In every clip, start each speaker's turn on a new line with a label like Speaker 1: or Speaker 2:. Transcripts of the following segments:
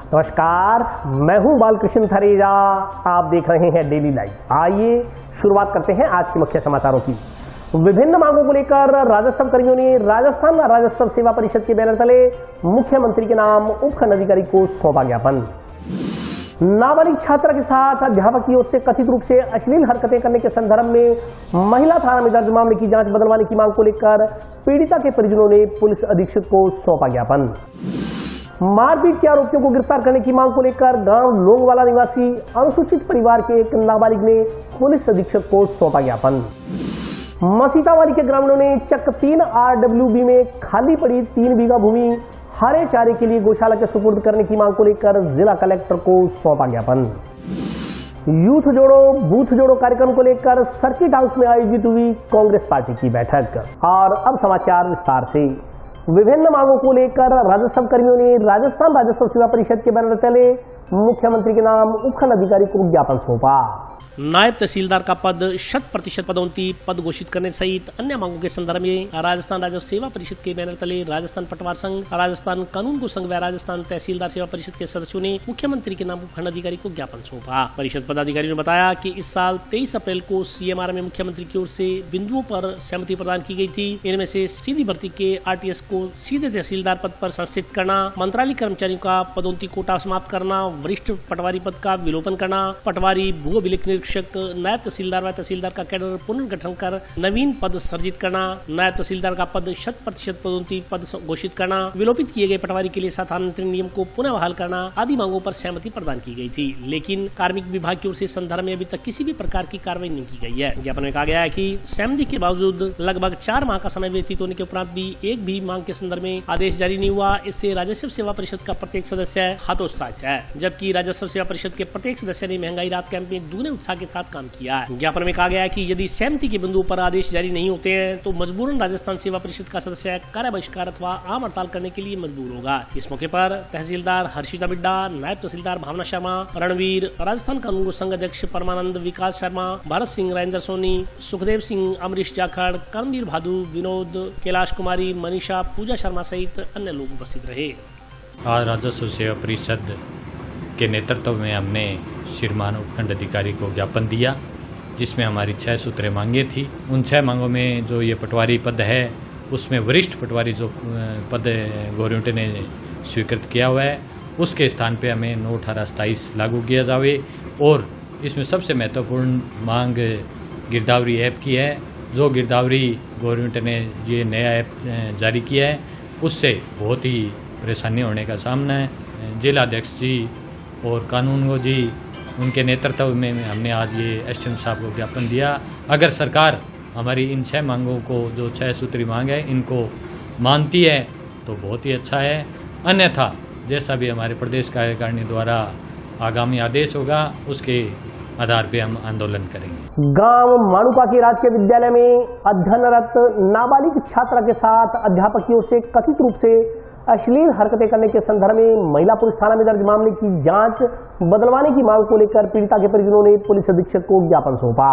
Speaker 1: नमस्कार, मैं हूं बालकृष्ण थरेजा। आप देख रहे हैं डेली लाइव। आइए शुरुआत करते हैं आज के मुख्य समाचारों की। विभिन्न मांगों को लेकर राजस्व कर्मियों ने राजस्थान राजस्व सेवा परिषद के बैनर तले मुख्यमंत्री के नाम उपखंड अधिकारी को सौंपा ज्ञापन। नाबालिग छात्रा के साथ अध्यापक की ओर से कथित रूप से अश्लील हरकतें करने के संदर्भ में महिला थाना में दर्ज मामले की जांच बदलवाने की मांग को लेकर पीड़िता के परिजनों ने पुलिस अधीक्षक को सौंपा ज्ञापन। मारपीट के आरोपियों को गिरफ्तार करने की मांग को लेकर गांव लोंगवाला निवासी अनुसूचित परिवार के एक नाबालिग ने पुलिस अधीक्षक को सौंपा ज्ञापन। मसीतावाली के ग्रामीणों ने चक 3 RWB में खाली पड़ी 3 बीघा भूमि हरे चारे के लिए गौशाला के सुपुर्द करने की मांग को लेकर जिला कलेक्टर को सौंपा ज्ञापन। यूथ जोड़ो बूथ जोड़ो कार्यक्रम को लेकर सर्किट हाउस में आयोजित हुई कांग्रेस पार्टी की बैठक। और अब समाचार विस्तार से। विभिन्न मांगों को लेकर राजस्व कर्मियों ने राजस्थान राजस्व सेवा परिषद के बैनर तले मुख्यमंत्री के नाम उपखंड अधिकारी को ज्ञापन सौंपा।
Speaker 2: नायब तहसीलदार का पद 100% पदोन्नति पद घोषित करने सहित अन्य मांगों के संदर्भ में राजस्थान राजस्व सेवा परिषद के बैनर तले राजस्थान पटवार संघ, राजस्थान कानून को संघ व राजस्थान तहसीलदार सेवा परिषद के सदस्यों ने मुख्यमंत्री के नाम उपखंड अधिकारी को ज्ञापन सौंपा। परिषद पदाधिकारी ने बताया कि इस साल 23 अप्रैल को CMR में मुख्यमंत्री की ओर से बिंदुओं पर सहमति प्रदान की गई थी। इनमें से सीधी भर्ती के RTS को सीधे तहसीलदार पद पर संस्थित करना, मंत्रालय कर्मचारियों का पदोन्नति कोटा समाप्त करना, वरिष्ठ पटवारी पद का विलोपन करना, पटवारी भू अभिलेख निरीक्षक नायब तहसीलदार व तहसीलदार का कैडर पुनर्गठन कर नवीन पद सृजित करना, नायब तहसीलदार का पद 100% पदोन्नति पद घोषित करना, विलोपित किए गए पटवारी के लिए स्थानांतरण नियम को पुनः बहाल करना आदि मांगों पर सहमति प्रदान की गई थी। लेकिन कार्मिक विभाग की ओर से संदर्भ में अभी तक किसी भी प्रकार की कार्रवाई नहीं की गई है। ज्ञापन में कहा गया है कि सहमति के बावजूद लगभग 4 माह का समय व्यतीत होने के उपरांत भी एक भी मांग के संदर्भ में आदेश जारी नहीं हुआ। इससे राजस्व सेवा परिषद का प्रत्येक सदस्य हतोत्साहित है, जबकि राजस्व सेवा परिषद के प्रत्येक सदस्य ने महंगाई राहत कैंप में दूसरे उत्साह के साथ काम किया है। ज्ञापन में कहा गया है कि यदि सहमति के बिंदु पर आदेश जारी नहीं होते हैं तो मजबूरन राजस्थान सेवा परिषद का सदस्य कार्य बहिष्कार अथवा आम हड़ताल करने के लिए मजबूर होगा। इस मौके पर तहसीलदार हर्षिता बिड्डा, नायब तहसीलदार भावना शर्मा, रणवीर, राजस्थान कानून संघ अध्यक्ष परमानंद, विकास शर्मा, भारत सिंह, राजेंद्र सोनी, सुखदेव सिंह, अमरीश जाखड़, कर्मवीर भादु, विनोद, कैलाश कुमारी, मनीषा, पूजा शर्मा सहित अन्य लोग उपस्थित रहे।
Speaker 3: आज राजस्व सेवा परिषद के नेतृत्व में हमने श्रीमान उपखंड अधिकारी को ज्ञापन दिया, जिसमें हमारी 6 सूत्रें मांगे थी। उन 6 मांगों में जो ये पटवारी पद है उसमें वरिष्ठ पटवारी जो पद गवर्नमेंट ने स्वीकृत किया हुआ है उसके स्थान पे हमें 9/18/27 लागू किया जावे। और इसमें सबसे महत्वपूर्ण मांग गिरदावरी ऐप की है। जो गिरदावरी गवर्नमेंट ने ये नया ऐप जारी किया है उससे बहुत ही परेशानी होने का सामना है। जिलाध्यक्ष जी और कानूनगो जी उनके नेतृत्व में हमने आज ये SDM साहब को ज्ञापन दिया। अगर सरकार हमारी इन 6 मांगों को जो 6 सूत्री मांग है इनको मानती है तो बहुत ही अच्छा है, अन्यथा जैसा भी हमारे प्रदेश कार्यकारिणी द्वारा आगामी आदेश होगा उसके आधार पे हम आंदोलन करेंगे।
Speaker 1: गांव माणुका के राजकीय विद्यालय में अध्ययनरत नाबालिग छात्रा के साथ अध्यापक की ओर से कथित रूप से अश्लील हरकतें करने के संदर्भ में महिला पुलिस थाना में दर्ज मामले की जांच बदलवाने की मांग को लेकर पीड़िता के परिजनों ने पुलिस अधीक्षक को ज्ञापन सौंपा।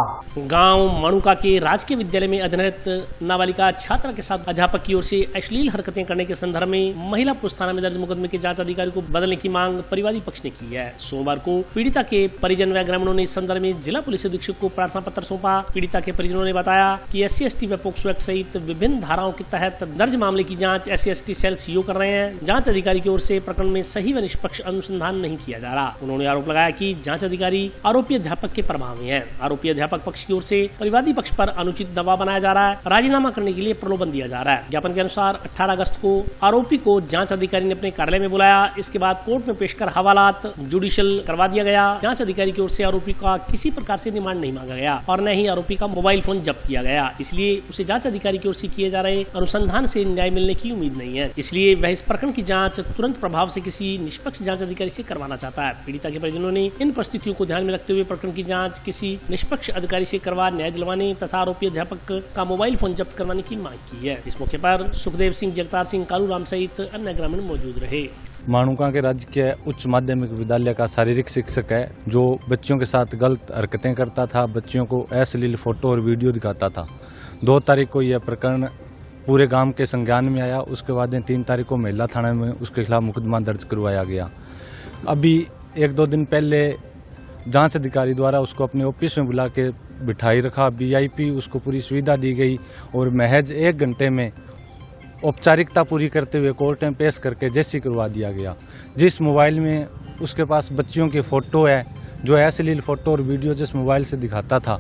Speaker 2: गांव माणुका के राजकीय विद्यालय में अध्ययनरत नाबालिका छात्रा के साथ अध्यापक की ओर से अश्लील हरकतें करने के संदर्भ में महिला पुलिस थाना में दर्ज मुकदमे के जांच अधिकारी को बदलने की मांग परिवादी पक्ष ने की है। सोमवार को पीड़िता के परिजन व ग्रामीणों ने इस संदर्भ में जिला पुलिस अधीक्षक को प्रार्थना पत्र सौंपा। पीड़िता के परिजनों ने बताया कि SC/ST व पोक्सो एक्ट सहित विभिन्न धाराओं के तहत दर्ज मामले की जाँच SC/ST सेल CO कर रहे हैं। जांच अधिकारी की ओर से प्रकरण में सही व निष्पक्ष अनुसंधान नहीं किया जा रहा। उन्होंने आरोप लगाया कि जांच अधिकारी आरोपी अध्यापक के प्रभाव में है। आरोपी अध्यापक पक्ष की ओर से परिवादी पक्ष पर अनुचित दबाव बनाया जा रहा है, राजीनामा करने के लिए प्रलोभन दिया जा रहा है। ज्ञापन के अनुसार 18 अगस्त को आरोपी को जांच अधिकारी ने अपने कार्यालय में बुलाया। इसके बाद कोर्ट में पेश कर हवालात जुडिशियल करवा दिया गया। जांच अधिकारी की ओर से आरोपी का किसी प्रकार से रिमांड नहीं मांगा गया और न ही आरोपी का मोबाइल फोन जब्त किया गया। इसलिए उसे जांच अधिकारी की ओर से किए जा रहे अनुसंधान से न्याय मिलने की उम्मीद नहीं है। इसलिए वह इस प्रकरण की जांच तुरंत प्रभाव से किसी निष्पक्ष जांच अधिकारी से करवाना चाहता है। पीड़िता के परिजनों ने इन परिस्थितियों को ध्यान में रखते हुए प्रकरण की जांच किसी निष्पक्ष अधिकारी से करवा न्याय दिलवाने तथा आरोपी अध्यापक का मोबाइल फोन जब्त करवाने की मांग की है। इस मौके पर सुखदेव सिंह, जगतार सिंह, कालू राम सहित अन्य ग्रामीण मौजूद रहे।
Speaker 4: माणुका के राजकीय उच्च माध्यमिक विद्यालय का शारीरिक शिक्षक है, जो बच्चियों के साथ गलत हरकतें करता था, बच्चियों को अश्लील फोटो और वीडियो दिखाता था। 2 तारीख को यह प्रकरण पूरे गांव के संज्ञान में आया। उसके बाद 3 तारीख को महिला थाना में उसके खिलाफ मुकदमा दर्ज करवाया गया। अभी 1-2 दिन पहले जांच अधिकारी द्वारा उसको अपने ऑफिस में बुला के बिठाई रखा, VIP उसको पूरी सुविधा दी गई और महज 1 घंटे में औपचारिकता पूरी करते हुए कोर्ट में पेश करके जेसी करवा दिया गया। जिस मोबाइल में उसके पास बच्चियों की फ़ोटो है, जो अश्लील फ़ोटो और वीडियो जिस मोबाइल से दिखाता था,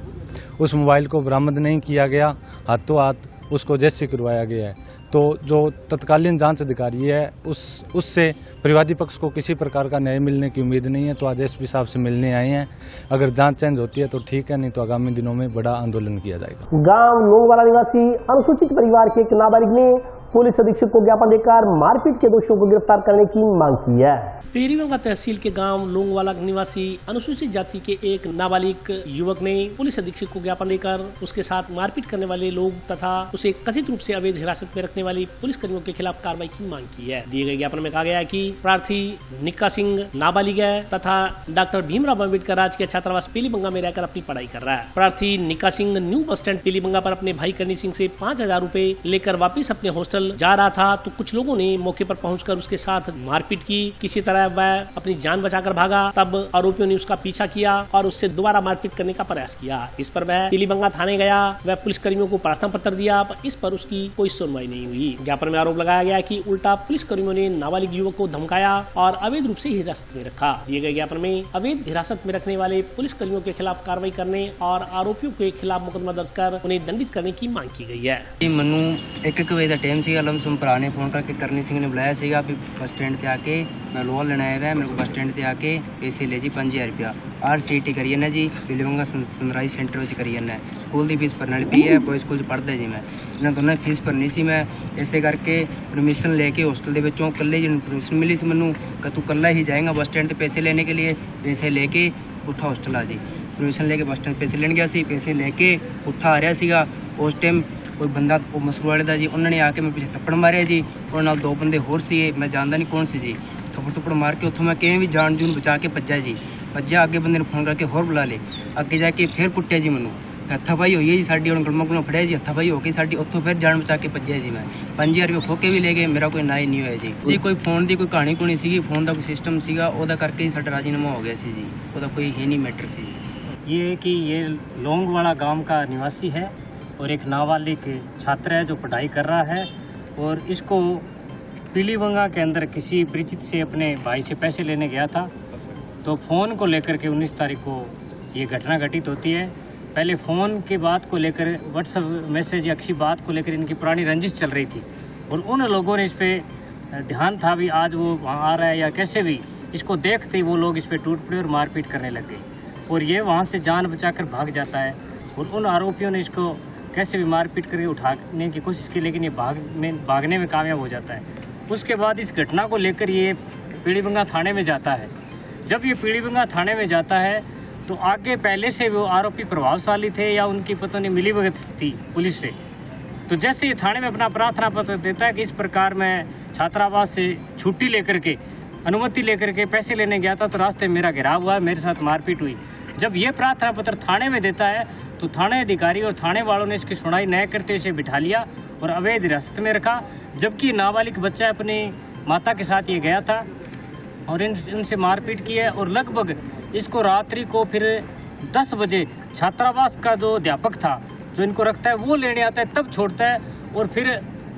Speaker 4: उस मोबाइल को बरामद नहीं किया गया, हाथों हाथ उसको जेसी करवाया गया है। तो जो तत्कालीन जांच अधिकारी है उससे परिवादी पक्ष को किसी प्रकार का न्याय मिलने की उम्मीद नहीं है। तो आज SP साहब से मिलने आए हैं। अगर जांच चेंज होती है तो ठीक है, नहीं तो आगामी दिनों में बड़ा आंदोलन किया जाएगा।
Speaker 1: गांव लोंगवाला निवासी अनुसूचित परिवार के एक नाबालिग ने पुलिस अधीक्षक को ज्ञापन देकर मारपीट के दोषियों को गिरफ्तार करने की मांग की है।
Speaker 2: पीलीबंगा तहसील के गांव लोंगवाला निवासी अनुसूचित जाति के एक नाबालिग युवक ने पुलिस अधीक्षक को ज्ञापन देकर उसके साथ मारपीट करने वाले लोग तथा उसे कथित रूप से अवैध हिरासत में रखने वाले पुलिस कर्मियों के खिलाफ कार्रवाई की मांग की है। दिए गए ज्ञापन में कहा गया है कि प्रार्थी निक्का सिंह नाबालिग है तथा डॉक्टर भीमराव अम्बेडकर राजकीय छात्रावास पीलीबंगा में रहकर अपनी पढ़ाई कर रहा है। प्रार्थी निक्का Singh new bus stand Pilibanga पर अपने भाई करनी सिंह से 5,000 रूपए लेकर वापिस अपने हॉस्टल जा रहा था तो कुछ लोगों ने मौके पर पहुंचकर उसके साथ मारपीट की। किसी तरह वह अपनी जान बचाकर भागा। तब आरोपियों ने उसका पीछा किया और उससे दोबारा मारपीट करने का प्रयास किया। इस पर वह पीलीबंगा थाने गया। वह पुलिस कर्मियों को प्रार्थना पत्र दिया, पर इस पर उसकी कोई सुनवाई नहीं हुई। ज्ञापन में आरोप लगाया गया कि उल्टा पुलिस कर्मियों ने नाबालिग युवक को धमकाया और अवैध रूप से हिरासत में रखा। दिए गए ज्ञापन में अवैध हिरासत में रखने वाले पुलिस कर्मियों के खिलाफ कार्रवाई करने और आरोपियों के खिलाफ मुकदमा दर्ज कर उन्हें दंडित करने की मांग की गई है।
Speaker 5: मनु 1 ਵਜੇ ਦਾ ਟਾਈਮ ਸੀਗਾ। ਲਮਸਮ ਭਰਾ ਨੇ ਫੋਨ ਕਰਕੇ ਕਰਨੀ ਸਿੰਘ ਨੇ ਬੁਲਾਇਆ ਸੀਗਾ ਵੀ ਬੱਸ ਸਟੈਂਡ ਤੇ ਆ ਕੇ ਮੈਂ ਲੋਨ ਲੈਣਾ ਆਇਆ ਮੇਰੇ को बस स्टैंड ਤੇ ਆ ਕੇ ਪੈਸੇ ਲੈ ਜੀ 5000 रुपया RCT ਕਰੀ ਜਾਂਦਾ ਜੀ ਪੀਲੀਬੰਗਾ ਸਨਰਾਈਜ਼ ਸੈਂਟਰ ਵਿੱਚ ਕਰੀ ਜਾਂਦਾ। ਸਕੂਲ ਦੀ ਫੀਸ ਭਰਨ ਵਾਲੀ ਪਈ ਹੈ, ਬॉयਜ਼ ਸਕੂਲ 'ਚ ਪੜ੍ਹਦਾ ਜੀ ਮੈਂ। ਇਹਨਾਂ ਦੋਨਾਂ ਫੀਸ ਭਰਨੀ ਸੀ ਮੈਂ, ਇਸੇ ਕਰਕੇ ਪਰਮਿਸ਼ਨ ਲੈ ਕੇ ਹੋਸਟਲ ਦੇ ਵਿੱਚੋਂ ਇਕੱਲੇ ਜਿਹਨੂੰ ਪਰਮਿਸ਼ਨ ਮਿਲੀ ਸੀ ਮੈਨੂੰ ਕਿ ਤੂੰ ਇਕੱਲਾ ਹੀ ਜਾਏਗਾ बस स्टैंड ਤੇ पैसे लेने के लिए। पैसे लेके ਪੁੱਠਾ ਹੋਸਟਲ ਆ ਜੀ। परमिशन लेके बस स्टैंड पैसे लेन गया सी। पैसे लेके पुट्ठा आ रहा सीगा। उस टाइम कोई बंदा मसूर वाले दा जी उन्होंने आके मैं पीछे थप्पड़ मारे जी। और नाल 2 बंदे होर सी, मैं जानता नहीं कौन सी जी। थप्पड़ मार के उत्थों मैं किवें भी जान जून बचा के भज्जा जी। भज्जा आगे बंदे ने फोन करके होर बुला ले। अगे जाके फिर कुट्टिया जी मैनू। हत्थापाई हुई है जी साडी। हुण गलमा गुलमा फड़िया जी। हत्थापाई हो गई साडी। उत्थों फिर जान बचा के भज्जा जी मैं। 5000 रुपये खो के भी ले गए। मेरा कोई ना ही नहीं होया जी। कोई फोन की कोई कहानी कोनी सीगी। फोन का कोई सिस्टम सीगा, ओहदा करके ही साडा राजीनामा हो गया सी जी। ओहदा कोई ही नहीं मैटर सी।
Speaker 6: ये कि ये लोंगवाला गांव का निवासी है और एक नाबालिग छात्र है जो पढ़ाई कर रहा है और इसको पीलीबंगा के अंदर किसी परिचित से अपने भाई से पैसे लेने गया था। तो फ़ोन को लेकर के 19 तारीख को ये घटना घटित होती है। पहले फ़ोन के बात को लेकर व्हाट्सएप मैसेज या किसी बात को लेकर इनकी पुरानी रंजिश चल रही थी और उन लोगों ने इस पर ध्यान था भी आज वो वहाँ आ रहा है या कैसे भी, इसको देखते ही वो लोग इस पर टूट पड़े और मारपीट करने लग गए और ये वहाँ से जान बचाकर भाग जाता है। और उन आरोपियों ने इसको कैसे भी मारपीट करके उठाने की कोशिश की, लेकिन ये भागने में कामयाब हो जाता है। उसके बाद इस घटना को लेकर ये पीलीबंगा थाने में जाता है। जब ये पीलीबंगा थाने में जाता है तो आगे पहले से वो आरोपी प्रभावशाली थे या उनकी पता नहीं मिलीभगत थी पुलिस से। तो जैसे ये थाने में अपना प्रार्थना पत्र देता है कि इस प्रकार मैं छात्रावास से छुट्टी लेकर के अनुमति लेकर के पैसे लेने गया था तो रास्ते में मेरा घेराव हुआ, मेरे साथ मारपीट हुई। जब ये प्रार्थना पत्र थाने में देता है तो थाने अधिकारी और थाने वालों ने इसकी सुनवाई न करते इसे बिठा लिया और अवैध हिरासत में रखा। जबकि नाबालिग बच्चा अपनी माता के साथ ये गया था और इनसे मारपीट की है। और लगभग इसको रात्रि को फिर 10 बजे छात्रावास का जो अध्यापक था जो इनको रखता है वो लेने आता है, तब छोड़ता है। और फिर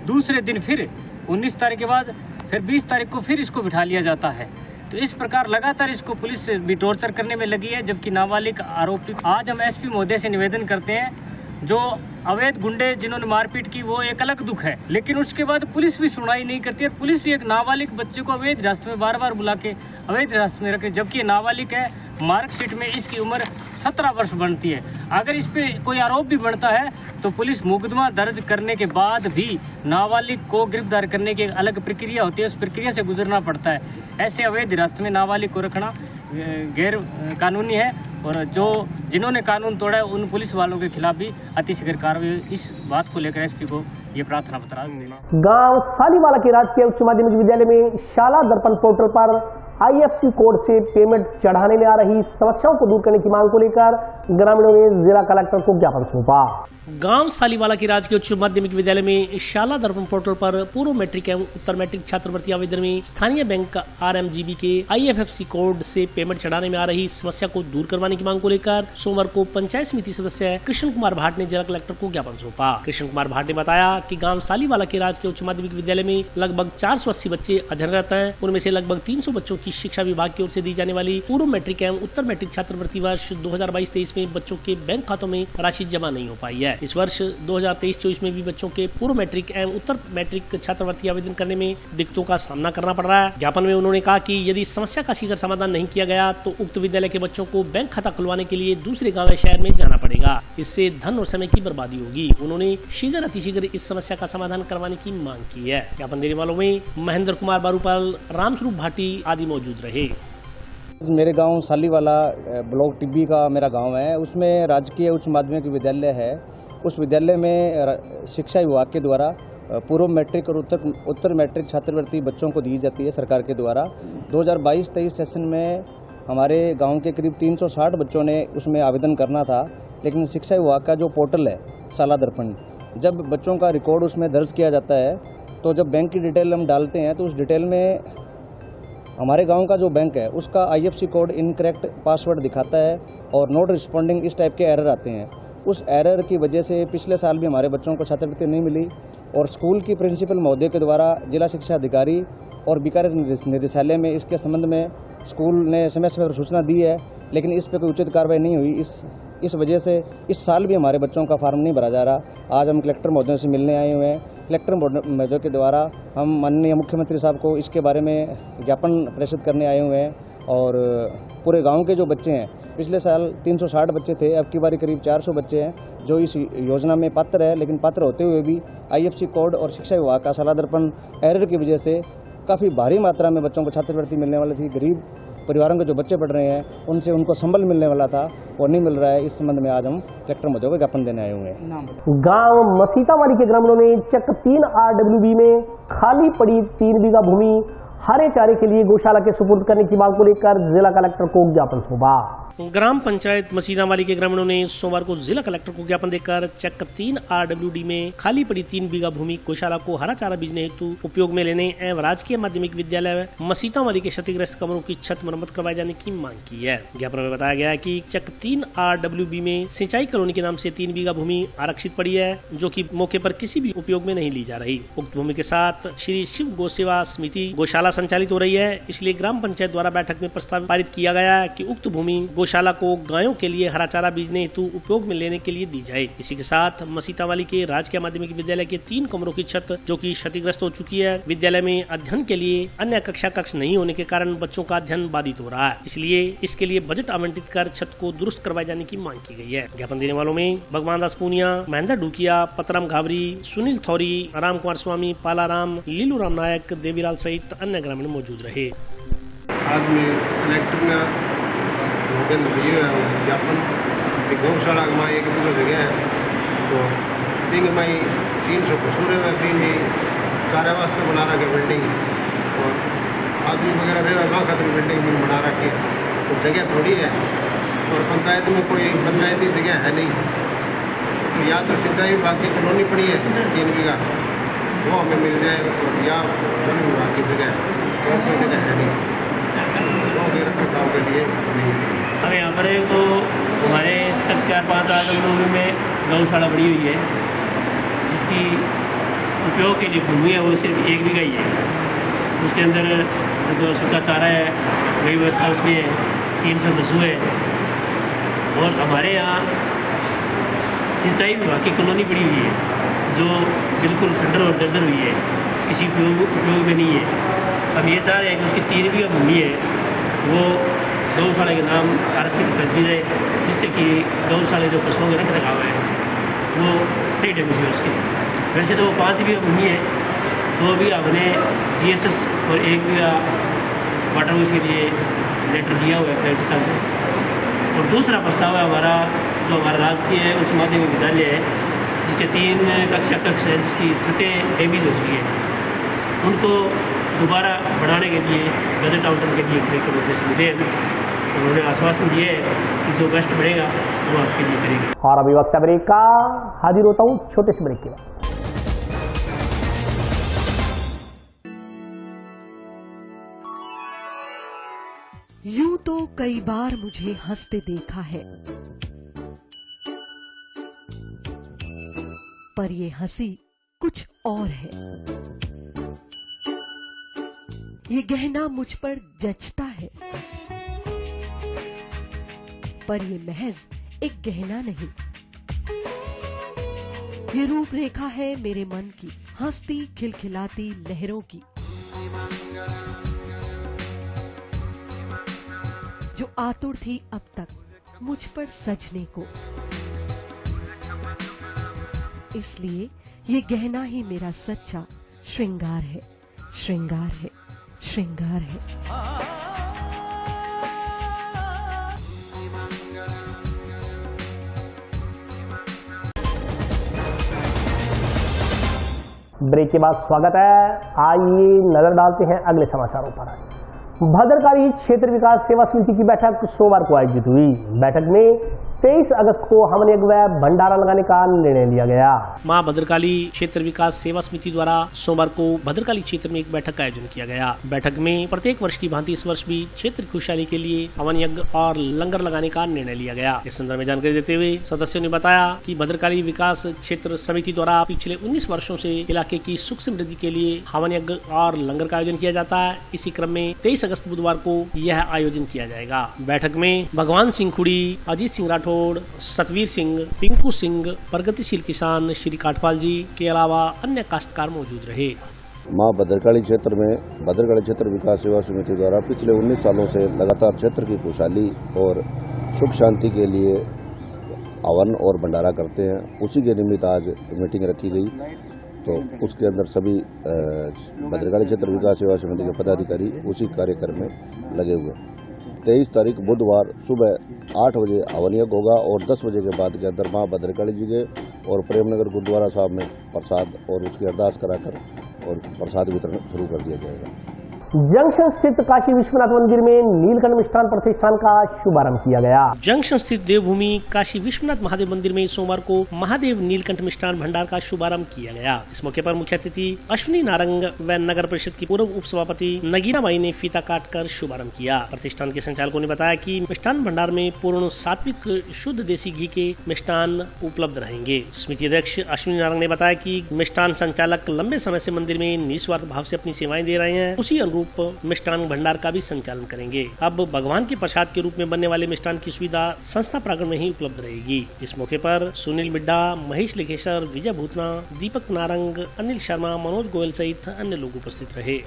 Speaker 6: दूसरे दिन फिर 19 तारीख के बाद फिर 20 तारीख को फिर इसको बिठा लिया जाता है। तो इस प्रकार लगातार इसको पुलिस भी टॉर्चर करने में लगी है। जबकि नाबालिग आरोपी, आज हम SP महोदय से निवेदन करते हैं, जो अवैध गुंडे जिन्होंने मारपीट की वो एक अलग दुख है, लेकिन उसके बाद पुलिस भी सुनवाई नहीं करती है। पुलिस भी एक नाबालिग बच्चे को अवैध हिरासत में बार बार बुला के अवैध हिरासत में रखे, जबकि नाबालिग है। मार्कशीट में इसकी उम्र 17 वर्ष बनती है। अगर इस पे कोई आरोप भी बनता है तो पुलिस मुकदमा दर्ज करने के बाद भी नाबालिग को गिरफ्तार करने की अलग प्रक्रिया होती है, उस प्रक्रिया से गुजरना पड़ता है। ऐसे अवैध हिरासत में नाबालिग को रखना गैर कानूनी है और जिन्होंने कानून तोड़ा है उन पुलिस वालों के खिलाफ भी अतिशीघ्र कार्रवाई, इस बात को लेकर SP को ये प्रार्थना पत्र देना।
Speaker 1: गांव सालीवाला के राजकीय उच्च माध्यमिक विद्यालय में शाला दर्पण पोर्टल पर IFSC कोड से पेमेंट चढ़ाने में आ रही समस्याओं को दूर करने की मांग को लेकर ग्रामीणों ने जिला कलेक्टर को ज्ञापन सौंपा।
Speaker 2: गांव सालीवाला की राजकीय उच्च माध्यमिक विद्यालय में शाला दर्पण पोर्टल पर पूर्व मैट्रिक एवं उत्तर मैट्रिक छात्रवृत्ति आवेदन में स्थानीय बैंक RMGB के IFSC कोड से पेमेंट चढ़ाने में आ रही समस्या को दूर करवाने की मांग को लेकर सोमवार को पंचायत समिति सदस्य कृष्ण कुमार भाट ने जिला कलेक्टर को ज्ञापन सौंपा। कृष्ण कुमार भाट ने बताया कि गांव सालीवाला के राजकीय उच्च माध्यमिक विद्यालय में लगभग 480 बच्चे अध्ययनरत हैं। उनमें से लगभग 300 बच्चों की शिक्षा विभाग की ओर से दी जाने वाली पूर्व मैट्रिक एवं उत्तर मैट्रिक छात्रवृत्ति वर्ष 2022-23 में बच्चों के बैंक खातों में राशि जमा नहीं हो पाई है। इस वर्ष 2023-24 में भी बच्चों के पूर्व मैट्रिक एवं उत्तर मैट्रिक छात्रवृत्ति आवेदन करने में दिक्कतों का सामना करना पड़ रहा है। ज्ञापन में उन्होंने कहा कि यदि समस्या का शीघ्र समाधान नहीं किया गया तो उक्त विद्यालय के बच्चों को बैंक खाता खुलवाने के लिए दूसरे गाँव या शहर में जाना पड़ेगा। इससे धन और समय की बर्बादी होगी। उन्होंने शीघ्र अतिशीघ्र इस समस्या का समाधान करवाने की मांग की है। ज्ञापन देने वालों में महेंद्र कुमार बारूपाल, रामस्वरूप भाटी आदि मौजूद रहे।
Speaker 7: मेरे गांव सालीवाला ब्लॉक टिब्बी का मेरा गांव है। उसमें राजकीय उच्च माध्यमिक विद्यालय है। उस विद्यालय में शिक्षा विभाग के द्वारा पूर्व मैट्रिक और उत्तर मैट्रिक छात्रवृत्ति बच्चों को दी जाती है सरकार के द्वारा। 2022-23 सेशन में हमारे गांव के करीब 360 बच्चों ने उसमें आवेदन करना था, लेकिन शिक्षा विभाग का जो पोर्टल है शाला दर्पण, जब बच्चों का रिकॉर्ड उसमें दर्ज किया जाता है तो जब बैंक की डिटेल हम डालते हैं तो उस डिटेल में हमारे गांव का जो बैंक है उसका IFSC कोड इनकरेक्ट पासवर्ड दिखाता है और नॉट रिस्पॉन्डिंग इस टाइप के एरर आते हैं। उस एरर की वजह से पिछले साल भी हमारे बच्चों को छात्रवृत्ति नहीं मिली और स्कूल की प्रिंसिपल महोदय के द्वारा जिला शिक्षा अधिकारी और बीकानेर निदेशालय में इसके संबंध में स्कूल ने समय समय पर सूचना दी है, लेकिन इस पर कोई उचित कार्रवाई नहीं हुई। इस वजह से इस साल भी हमारे बच्चों का फार्म नहीं भरा जा रहा। आज हम कलेक्टर महोदय से मिलने आए हुए हैं। कलेक्टर महोदय के द्वारा हम माननीय मुख्यमंत्री साहब को इसके बारे में ज्ञापन प्रेषित करने आए हुए हैं और पूरे गांव के जो बच्चे हैं, पिछले साल 360 बच्चे थे, अब की बारी करीब 400 बच्चे हैं जो इस योजना में पात्र है, लेकिन पात्र होते हुए भी IFSC कोड और शिक्षा विभाग का शाला दर्पण एरर की वजह से काफ़ी भारी मात्रा में बच्चों को छात्रवृत्ति मिलने वाली थी। गरीब परिवारों के जो बच्चे पढ़ रहे हैं उनसे उनको संबल मिलने वाला था और नहीं मिल रहा है। इस संबंध में आज हम कलेक्टर महोदय को ज्ञापन देने आए हुए हैं।
Speaker 1: गांव मसीतावाली के ग्रामीणों ने चक 3 RWB में खाली पड़ी 3 बीघा भूमि हरे चारे के लिए गौशाला के सुपुर्द करने की मांग को लेकर जिला कलेक्टर को ज्ञापन सौंपा।
Speaker 2: ग्राम पंचायत मसीनावाली के ग्रामीणों ने सोमवार को जिला कलेक्टर को ज्ञापन देकर चक 3 RWD में खाली पड़ी 3 बीघा भूमि गौशाला को हरा चारा बीजने हेतु उपयोग में लेने एवं राजकीय माध्यमिक विद्यालय मसीतावाली के क्षतिग्रस्त कमरों की छत मरम्मत करवाए जाने की मांग की है। ज्ञापन में बताया गया है कि चक 3 RWB में सिंचाई कॉलोनी के नाम से 3 बीघा भूमि आरक्षित पड़ी है, जो कि मौके पर किसी भी उपयोग में नहीं ली जा रही। उक्त भूमि के साथ श्री शिव गौ सेवा समिति गौशाला संचालित हो रही है, इसलिए ग्राम पंचायत द्वारा बैठक में प्रस्ताव पारित किया गया है कि उक्त भूमि गौशाला को गायों के लिए हरा चारा बीजने हेतु उपयोग में लेने के लिए दी जाए। इसी के साथ मसीतावाली के राजकीय माध्यमिक विद्यालय के 3 कमरों की छत जो कि क्षतिग्रस्त हो चुकी है, विद्यालय में अध्ययन के लिए अन्य कक्षा कक्ष नहीं होने के कारण बच्चों का अध्ययन बाधित हो रहा है, इसलिए इसके लिए बजट आवंटित कर छत को दुरुस्त करवाए जाने की मांग की गई है। ज्ञापन देने वालों में भगवान दास पूनिया, महेंद्र डुकिया, पतराम घावरी, सुनील थौरी, राम कुमार स्वामी, पालाराम, लीलू राम नायक, देवीलाल सहित अन्य ग्रामीण मौजूद रहे।
Speaker 8: आज में कलेक्टर ने ज्ञापन गौशाला में 1 बीघा जगह है तो 3 में 300 कसूर है, 3 चारे वास्ते बना रखे बिल्डिंग और आदमी वगैरह रहे गाँव खातिर बिल्डिंग भी बना रखी, तो जगह थोड़ी है और पंचायत में कोई पंचायती जगह है नहीं, तो या तो सिंचाई विभाग की कॉलोनी पड़ी है 3 बीघा वो हमें मिल जाए और या वन विभाग की जगह और कोई जगह है नहीं काम के लिए नहीं।
Speaker 9: अब यहाँ पर तो हमारे तक 4-5 RWB में गौशाला बड़ी हुई है, जिसकी उपयोग के लिए भूमि है वो सिर्फ 1 बीघा ही है। उसके अंदर जो सूखा चारा है वही व्यवस्था उसमें है, 300 पशु है और हमारे यहाँ सिंचाई विभाग की कॉलोनी पड़ी हुई है जो बिल्कुल खंडर और जर्जर हुई है, किसी उपयोग में नहीं है। अब ये चाह रहे हैं कि उसकी 3 बीघा भूमि है वो गौशाला के नाम आरक्षित कर दी जाए, जिससे कि गौशाला जो पशुओं के रख रखाव है वो सही ढंग से उसकी। वैसे तो वो 5 बीघा भूमि है, 2 बीघा हमने GSS और 1 बीघा वाटर हाउस के लिए लेटर दिया हुआ है कलेक्टर साहब को। और दूसरा प्रस्ताव है हमारा जो हमारा राजकीय उच्च माध्यमिक विद्यालय है जिसके 3 कक्षा कक्ष है, जिसकी छतें डैमेज हो चुकी है, उनको दोबारा बढ़ाने के लिए बजट आवंटन के लिए कई निर्देश मिले हैं। उन्होंने आश्वासन दिया है कि जो बेस्ट बढ़ेगा वो आपके लिए करेंगे।
Speaker 1: और अभी वक्त ब्रेक का, हाजिर होता हूँ छोटे से ब्रेक के बाद।
Speaker 10: यूं तो कई बार मुझे हंसते देखा है, पर ये हंसी कुछ और है। ये गहना मुझ पर जचता है, पर ये महज एक गहना नहीं। ये रूपरेखा है मेरे मन की, हंसती खिलखिलाती लहरों की, जो आतुर थी अब तक मुझ पर सजने को। इसलिए ये गहना ही मेरा सच्चा श्रृंगार है, श्रृंगार है, श्रृंगार है।
Speaker 1: ब्रेक के बाद स्वागत है। आइए नजर डालते हैं अगले समाचारों पर। भद्रकाली क्षेत्र विकास सेवा समिति की बैठक सोमवार को आयोजित हुई। बैठक में 23 अगस्त को हवन यज्ञ व भंडारा लगाने का निर्णय लिया गया।
Speaker 2: मां भद्रकाली क्षेत्र विकास सेवा समिति द्वारा सोमवार को भद्रकाली क्षेत्र में एक बैठक का आयोजन किया गया। बैठक में प्रत्येक वर्ष की भांति इस वर्ष भी क्षेत्र की खुशहाली के लिए हवन यज्ञ और लंगर लगाने का निर्णय लिया गया। इस संदर्भ में जानकारी देते हुए सदस्यों ने बताया कि भद्रकाली विकास क्षेत्र समिति द्वारा पिछले 19 वर्षों से इलाके की सुख समृद्धि के लिए हवन यज्ञ और लंगर का आयोजन किया जाता है। इसी क्रम में 23 अगस्त बुधवार को यह आयोजन किया जाएगा। बैठक में भगवान सिंह खुड़ी, अजीत सिंह राठौड़, सतवीर सिंह, पिंकू सिंह, प्रगतिशील किसान श्री काठपाल जी के अलावा अन्य काश्तकार मौजूद रहे।
Speaker 8: मां भद्रकाली क्षेत्र में भद्रकाली क्षेत्र विकास सेवा समिति द्वारा पिछले 19 सालों से लगातार क्षेत्र की खुशहाली और सुख शांति के लिए हवन और भंडारा करते हैं। उसी के निमित्त आज मीटिंग रखी गई, तो उसके अंदर सभी भद्रकाली क्षेत्र विकास सेवा समिति के पदाधिकारी उसी कार्यक्रम में लगे हुए। 23 तारीख बुधवार सुबह 8 बजे हवन यज्ञ होगा और 10 बजे के बाद के अंदर मां भद्रकाली जी के और प्रेमनगर गुरुद्वारा साहब में प्रसाद और उसकी अरदास कराकर और प्रसाद वितरण शुरू कर दिया जाएगा।
Speaker 1: जंक्शन स्थित काशी विश्वनाथ मंदिर में नीलकंठ मिष्ठान प्रतिष्ठान का शुभारंभ किया गया।
Speaker 2: जंक्शन स्थित देवभूमि काशी विश्वनाथ महादेव मंदिर में सोमवार को महादेव नीलकंठ मिष्ठान भंडार का शुभारंभ किया गया। इस मौके पर मुख्य अतिथि अश्विनी नारंग व नगर परिषद की पूर्व उप सभापति नगीना बाई ने फीता काटकर शुभारंभ किया। प्रतिष्ठान के संचालकों ने बताया कि मिष्ठान भंडार में पूर्ण सात्विक शुद्ध देसी घी के मिष्ठान उपलब्ध रहेंगे। समिति अध्यक्ष अश्विनी नारंग ने बताया कि मिष्ठान संचालक लंबे समय से मंदिर में निस्वार्थ भाव से अपनी सेवाएं दे रहे हैं, उसी अनुरूप मिष्ठान भंडार का भी संचालन करेंगे। अब भगवान के प्रसाद के रूप में बनने वाले मिष्ठान की सुविधा संस्था प्रांगण में ही उपलब्ध रहेगी। इस मौके पर सुनील मिड्डा, महेश लिखेश्वर, विजय भूतना, दीपक नारंग, अनिल शर्मा, मनोज गोयल सहित अन्य लोग उपस्थित रहे।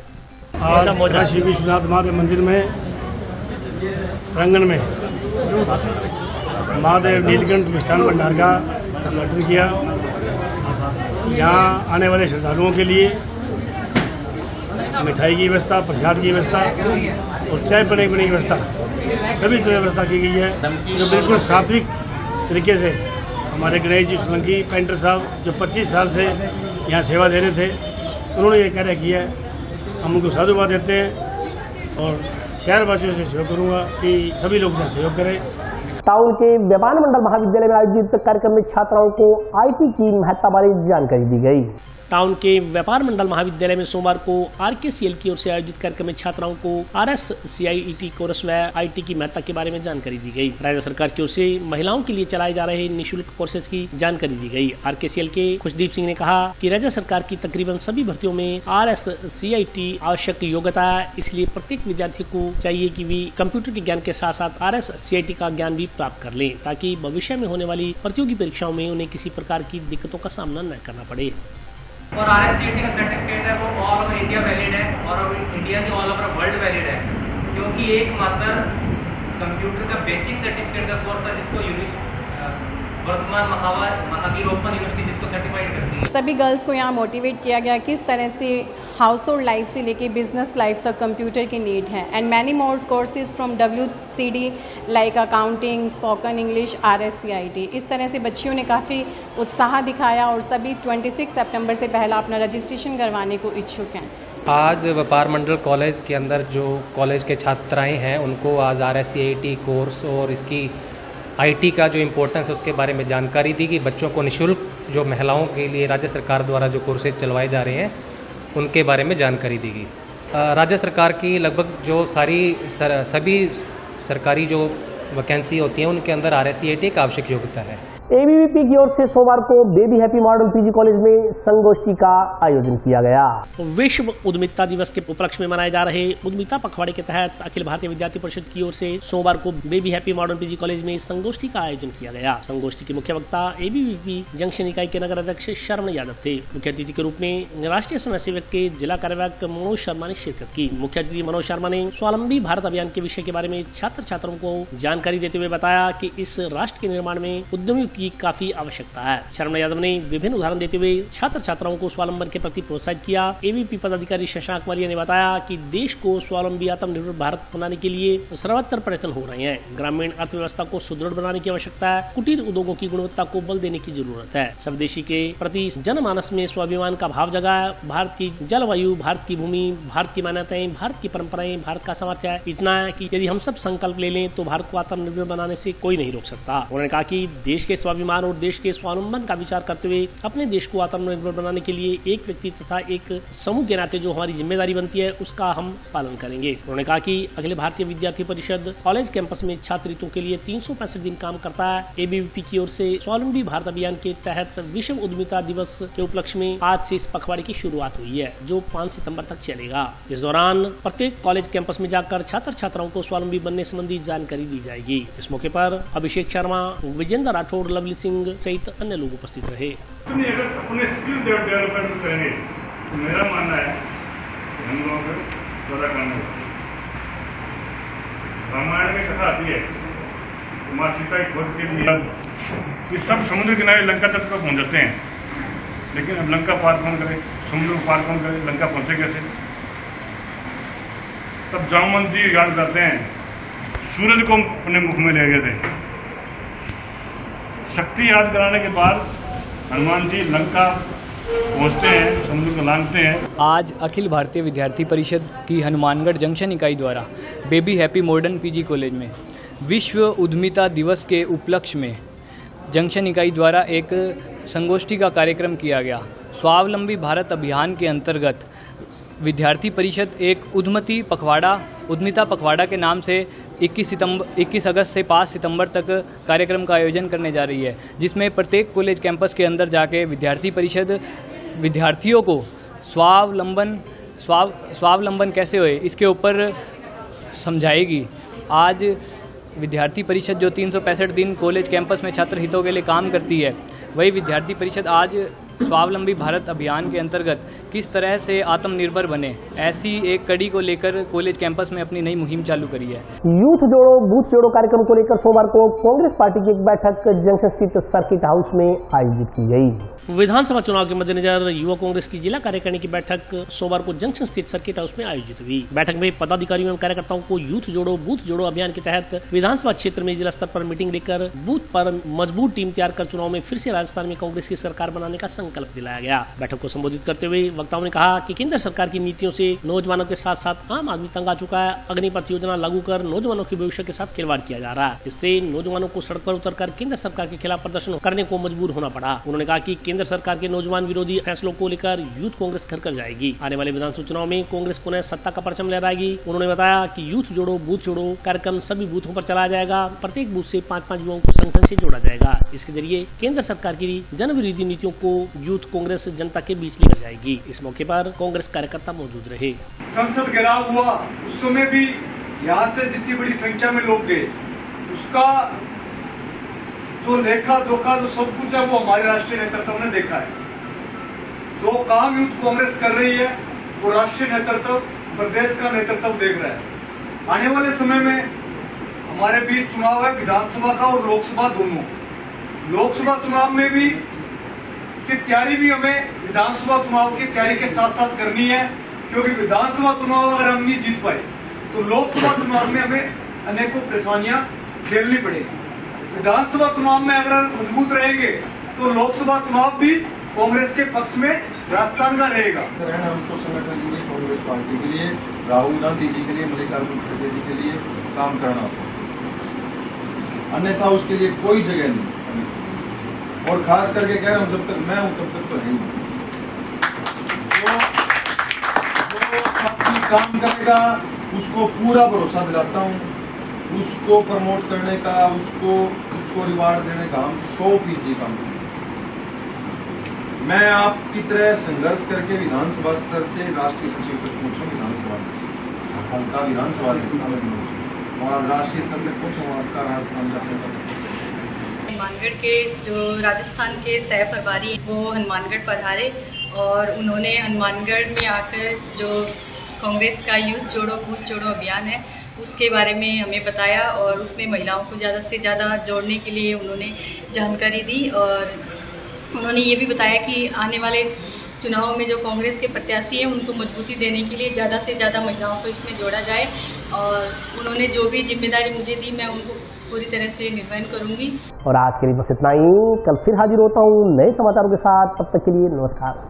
Speaker 11: आज काशी विश्वनाथ महादेव मंदिर में प्रांगण में महादेव नीलकंठ मिष्ठान भंडार का उद्घाटन किया। यहाँ आने वाले श्रद्धालुओं के लिए मिठाई की व्यवस्था, प्रसाद की व्यवस्था और चाय पानी की व्यवस्था, सभी तरह व्यवस्था की गई है, जो बिल्कुल सात्विक तरीके से हमारे गणेश जी सोलंकी पेंटर साहब जो 25 साल से यहाँ सेवा दे रहे थे, उन्होंने ये कार्य किया है। हम उनको साधुवाद देते हैं और शहरवासियों से सहयोग करूँगा कि सभी लोग सहयोग करें।
Speaker 1: टाउन के व्यापार मंडल महाविद्यालय में आयोजित कार्यक्रम में छात्राओं को आईटी की महत्ता बारे जानकारी दी गई।
Speaker 2: टाउन के व्यापार मंडल महाविद्यालय में सोमवार को RKCL की ओर से आयोजित कार्यक्रम में छात्राओं को RSCIET कोर्स व IT की महत्ता के बारे में जानकारी दी गई। राज्य सरकार की ओर से महिलाओं के लिए चलाए जा रहे निःशुल्क कोर्सेज की जानकारी दी गई। RKCL के खुशदीप सिंह ने कहा कि राज्य सरकार की तकरीबन सभी भर्तियों में RSCIET आवश्यक योग्यता है, इसलिए प्रत्येक विद्यार्थी को चाहिए कि वे कंप्यूटर के ज्ञान के साथ साथ RSCIET का ज्ञान भी प्राप्त कर लें, ताकि भविष्य में होने वाली प्रतियोगी परीक्षाओं में उन्हें किसी प्रकार की दिक्कतों का सामना न करना पड़े।
Speaker 12: और RSCIET का सर्टिफिकेट है वो ऑल ओवर इंडिया वैलिड है और इंडिया से ऑल ओवर वर्ल्ड वैलिड है, क्योंकि एकमात्र कंप्यूटर का बेसिक सर्टिफिकेट का कोर्स है जिसको वर्तमान महावीर ओपन यूनिवर्सिटी जिसको सर्टिफाइड करती है।
Speaker 13: सभी गर्ल्स को यहाँ मोटिवेट किया गया किस तरह से हाउस होल्ड लाइफ से लेके बिजनेस लाइफ तक कंप्यूटर की नीड है, and many more courses from WCD like accounting, spoken English, RSCIET। इस तरह से बच्चियों ने काफ़ी उत्साह दिखाया और सभी 26 सितंबर से पहला अपना रजिस्ट्रेशन करवाने को इच्छुक हैं।
Speaker 14: आज व्यापार मंडल कॉलेज के अंदर जो कॉलेज के छात्राएं हैं उनको आज RSCIT कोर्स और इसकी IT का जो इम्पोर्टेंस है उसके बारे में जानकारी दी गई। बच्चों को निःशुल्क जो महिलाओं के लिए राज्य सरकार द्वारा जो कोर्सेज चलवाए जा रहे हैं उनके बारे में जानकारी दी गई। राज्य सरकार की लगभग जो सभी सरकारी जो वैकेंसी होती हैं उनके अंदर RSCIT एक आवश्यक योग्यता है।
Speaker 1: ABVP की ओर से सोमवार को baby happy model PG college में संगोष्ठी का आयोजन किया गया।
Speaker 2: विश्व उद्यमिता दिवस के उपलक्ष्य में मनाए जा रहे उद्यमिता पखवाड़े के तहत अखिल भारतीय विद्यार्थी परिषद की ओर से सोमवार को baby happy model PG college में संगोष्ठी का आयोजन किया गया। संगोष्ठी के मुख्य वक्ता ABVP जंक्शन इकाई के नगर अध्यक्ष शरवण यादव थे। मुख्य अतिथि के रूप में राष्ट्रीय स्वयंसेवक के जिला कार्यवाहक मनोज शर्मा ने शिरकत की। मुख्य अतिथि मनोज शर्मा ने स्वावलंबी भारत अभियान के विषय के बारे में छात्र छात्राओं को जानकारी देते हुए बताया कि इस राष्ट्र के निर्माण में उद्यमियों की काफी आवश्यकता है। शर्मा यादव ने विभिन्न उदाहरण देते हुए छात्र छात्राओं को स्वावलंबन के प्रति प्रोत्साहित किया। ABVP पदाधिकारी शशांक वालिया ने बताया कि देश को स्वावलंबी आत्मनिर्भर भारत बनाने के लिए सर्वत्र प्रयत्न हो रहे हैं। ग्रामीण अर्थव्यवस्था को सुदृढ़ बनाने की आवश्यकता है। कुटीर उद्योगों की गुणवत्ता को बल देने की जरूरत है। स्वदेशी के प्रति जनमानस में स्वाभिमान का भाव जगाया। भारत की जलवायु, भारत की भूमि, भारत की मान्यताएं, भारत की परंपराएं, भारत का सामर्थ्य है। इतना है कि यदि हम सब संकल्प ले लें तो भारत को आत्मनिर्भर बनाने से कोई नहीं रोक सकता। उन्होंने कहा कि देश के स्वाभिमान और देश के स्वावलंबन का विचार करते हुए अपने देश को आत्मनिर्भर बनाने के लिए एक व्यक्ति तथा एक समूह के नाते जो हमारी जिम्मेदारी बनती है उसका हम पालन करेंगे। उन्होंने कहा कि अखिल भारतीय विद्यार्थी परिषद कॉलेज कैंपस में छात्र हितों के लिए 365 दिन काम करता है। ABVP की ओर से स्वावलंबी भारत अभियान के तहत विश्व उद्यमिता दिवस के उपलक्ष्य में आज से इस पखवाड़े की शुरुआत हुई है जो 5 सितंबर तक चलेगा। इस दौरान प्रत्येक कॉलेज कैंपस में जाकर छात्र छात्राओं को स्वावलंबी बनने संबंधी जानकारी दी जाएगी। इस मौके पर अभिषेक शर्मा, विजेंद्र राठौड़, लवली सिंह सहित अन्य लोग उपस्थित रहे।
Speaker 11: अगर अपने स्किल डेवलपमेंट करेंगे तो मेरा मानना है कि हम लोगों को पूरा करना होगा। रामायण में कथा आती है माँ सीता की खोज के लिए कि सब समुद्र किनारे लंका तक को पहुंच जाते हैं, लेकिन अब लंका पार कौन करे, समुद्र को पार कौन करे, लंका पहुंचे कैसे? तब जामवंत जी याद करते हैं सूरज को अपने मुख में ले गए थे। शक्ति याद कराने के बाद हनुमान जी लंका पहुंचते हैं, समुद्र को लांघते हैं।
Speaker 15: आज अखिल भारतीय विद्यार्थी परिषद की हनुमानगढ़ जंक्शन इकाई द्वारा baby happy modern PG college में विश्व उद्यमिता दिवस के उपलक्ष्य में जंक्शन इकाई द्वारा एक संगोष्ठी का कार्यक्रम किया गया। स्वावलंबी भारत अभियान के अंतर्गत विद्यार्थी परिषद एक उद्यमिता पखवाड़ा के नाम से 21 अगस्त से 5 सितंबर तक कार्यक्रम का आयोजन करने जा रही है, जिसमें प्रत्येक कॉलेज कैंपस के अंदर जाके विद्यार्थी परिषद विद्यार्थियों को स्वावलंबन कैसे होए इसके ऊपर समझाएगी। आज विद्यार्थी परिषद जो 365 दिन कॉलेज कैंपस में छात्र हितों के लिए काम करती है, वही विद्यार्थी परिषद आज स्वावलंबी भारत अभियान के अंतर्गत किस तरह से आत्मनिर्भर बने, ऐसी एक कड़ी को लेकर कॉलेज कैंपस में अपनी नई मुहिम चालू करी है।
Speaker 1: यूथ जोड़ो बूथ जोड़ो कार्यक्रम को लेकर सोमवार को कांग्रेस पार्टी की एक बैठक जंक्शन स्थित सर्किट हाउस में आयोजित की गई।
Speaker 2: विधानसभा चुनाव के मद्देनजर युवा कांग्रेस की जिला कार्यकारिणी की बैठक सोमवार को जंक्शन स्थित सर्किट हाउस में आयोजित हुई। बैठक में पदाधिकारियों एवं कार्यकर्ताओं को यूथ जोड़ो बूथ जोड़ो अभियान के तहत विधानसभा क्षेत्र में जिला स्तर पर मीटिंग लेकर बूथ पर मजबूत टीम तैयार कर चुनाव में फिर से राजस्थान में कांग्रेस की सरकार बनाने का संकल्प दिलाया गया। बैठक को संबोधित करते हुए वक्ताओं ने कहा कि केंद्र सरकार की नीतियों से नौजवानों के साथ साथ आम आदमी तंग आ चुका है। अग्निपथ योजना लागू कर नौजवानों के भविष्य के साथ खिलवाड़ किया जा रहा है। इससे नौजवानों को सड़क पर उतरकर केंद्र सरकार के खिलाफ प्रदर्शन करने को मजबूर होना पड़ा। उन्होंने कहा कि केंद्र सरकार के नौजवान विरोधी फैसलों को लेकर यूथ कांग्रेस घर कर जाएगी। आने वाले विधानसभा चुनाव में कांग्रेस पुनः सत्ता का परचम लहराएगी। उन्होंने बताया कि यूथ जोड़ो बूथ जोड़ो कार्यक्रम सभी बूथों पर चलाया जाएगा। प्रत्येक बूथ से 5-5 युवाओं को संगठन से जोड़ा जाएगा। इसके जरिए केंद्र सरकार की जन विरोधी नीतियों को यूथ कांग्रेस जनता के बीच लेकर जाएगी। इस मौके पर कांग्रेस कार्यकर्ता मौजूद रहे।
Speaker 16: संसद घेराव हुआ, उस समय भी यहाँ से जितनी बड़ी संख्या में लोग गए, उसका जो लेखा जोखा जो सब कुछ है वो हमारे राष्ट्रीय नेतृत्व ने देखा है। जो काम यूथ कांग्रेस कर रही है वो राष्ट्रीय नेतृत्व, प्रदेश का नेतृत्व देख रहा है। आने वाले समय में हमारे बीच चुनाव है विधानसभा का और लोकसभा दोनों। लोकसभा चुनाव में भी की तैयारी भी हमें विधानसभा चुनाव की तैयारी के साथ साथ करनी है, क्योंकि विधानसभा चुनाव अगर हम नहीं जीत पाए तो लोकसभा चुनाव में हमें अनेकों परेशानियां झेलनी पड़ेगी। विधानसभा चुनाव में अगर मजबूत रहेंगे तो लोकसभा चुनाव भी कांग्रेस के पक्ष में राजस्थान का रहेगा।
Speaker 8: रहना उसको संगठन के लिए, कांग्रेस पार्टी के लिए, राहुल गांधी जी के लिए, मल्लिकार्जुन खड़गे जी के लिए काम करना होगा, अन्यथा उसके लिए कोई जगह नहीं। और खास करके कह रहा हूँ, जब तक मैं हूँ तब तक तो है ही। जो साथी काम करेगा उसको पूरा भरोसा दिलाता हूँ, उसको प्रमोट करने का, उसको रिवार्ड देने का हम 100% काम करेंगे। मैं आपकी तरह संघर्ष करके विधानसभा स्तर से राष्ट्रीय सचिव तक पहुंचा, विधानसभा से हल्का विधानसभा और आज राष्ट्रीय स्तर तक पहुंचा, आपका राजस्थान का
Speaker 17: हनुमानगढ़ के जो राजस्थान के सह प्रभारी वो हनुमानगढ़ पधारे और उन्होंने हनुमानगढ़ में आकर जो कांग्रेस का यूथ जोड़ो बूथ जोड़ो अभियान है उसके बारे में हमें बताया और उसमें महिलाओं को ज़्यादा से ज़्यादा जोड़ने के लिए उन्होंने जानकारी दी। और उन्होंने ये भी बताया कि आने वाले चुनावों में जो कांग्रेस के प्रत्याशी हैं उनको मजबूती देने के लिए ज़्यादा से ज़्यादा महिलाओं को इसमें जोड़ा जाए और उन्होंने जो भी जिम्मेदारी मुझे दी मैं उनको पूरी तरह से निर्वहन करूंगी।
Speaker 1: और आज के लिए बस इतना ही, कल फिर हाजिर होता हूँ नए समाचारों के साथ, तब तक के लिए नमस्कार।